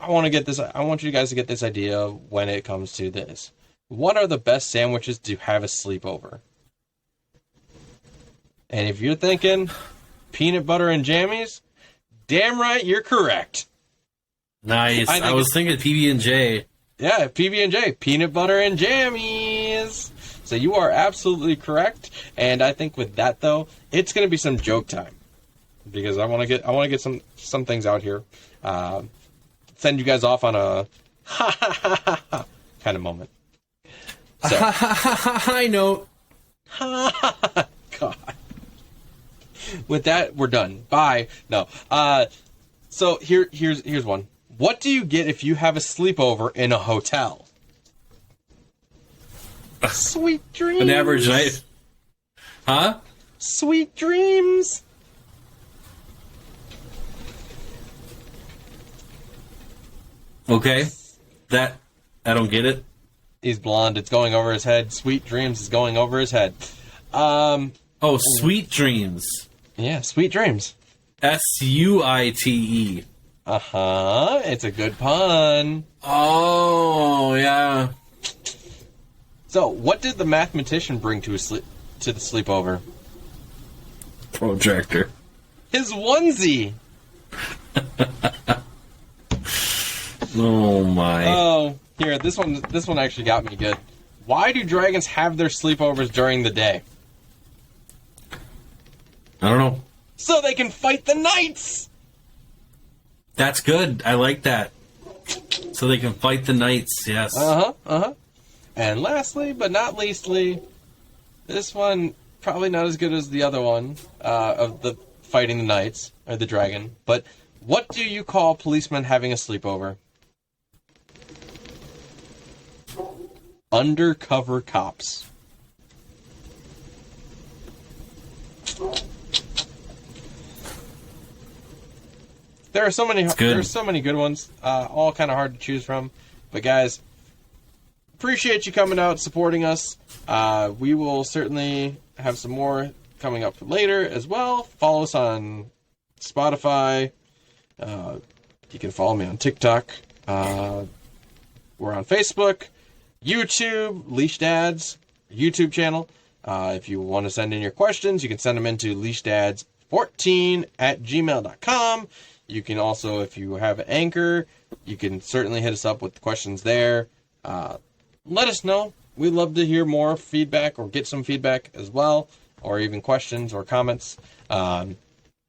I want you guys to get this idea when it comes to this. What are the best sandwiches to have a sleepover? And if you're thinking peanut butter and jammies, damn right, you're correct. Nice. I was thinking PB&J. Yeah, PB&J, peanut butter and jammies. So you are absolutely correct. And I think with that though, it's going to be some joke time because I want to get some things out here. Send you guys off on a ha ha ha ha ha kind of moment. So. High note. God. With that, we're done. Bye. No. So here's one. What do you get if you have a sleepover in a hotel? Sweet dreams. An average night. Huh? Sweet dreams. Okay. That, I don't get it. He's blonde. It's going over his head. Sweet dreams is going over his head. Sweet dreams. Yeah, sweet dreams. SUITE. Uh-huh. It's a good pun. Oh, yeah. So, what did the mathematician bring to the sleepover? Projector. His onesie. Oh my. Oh, here, this one actually got me good. Why do dragons have their sleepovers during the day? I don't know. So they can fight the knights. That's good. I like that. So they can fight the knights, yes. And lastly, but not leastly, this one probably not as good as the other one of the fighting the knights or the dragon. But what do you call policemen having a sleepover? Undercover cops. There are so many good ones, all kind of hard to choose from. But guys, appreciate you coming out, supporting us. We will certainly have some more coming up later as well. Follow us on Spotify. You can follow me on TikTok. We're on Facebook, YouTube, Leashed Dads, YouTube channel. If you want to send in your questions, you can send them into leashdads14@gmail.com. You can also, if you have an Anchor, you can certainly hit us up with questions there. Let us know. We'd love to hear more feedback or get some feedback as well, or even questions or comments. And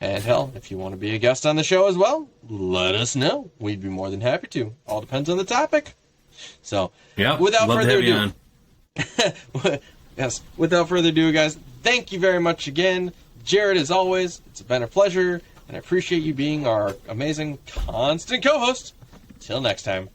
hell, if you want to be a guest on the show as well, let us know. We'd be more than happy to. All depends on the topic. So, yeah, without further ado, Yes, without further ado, guys, thank you very much again. Jared, as always, it's been a pleasure, and I appreciate you being our amazing constant co-host. Till next time.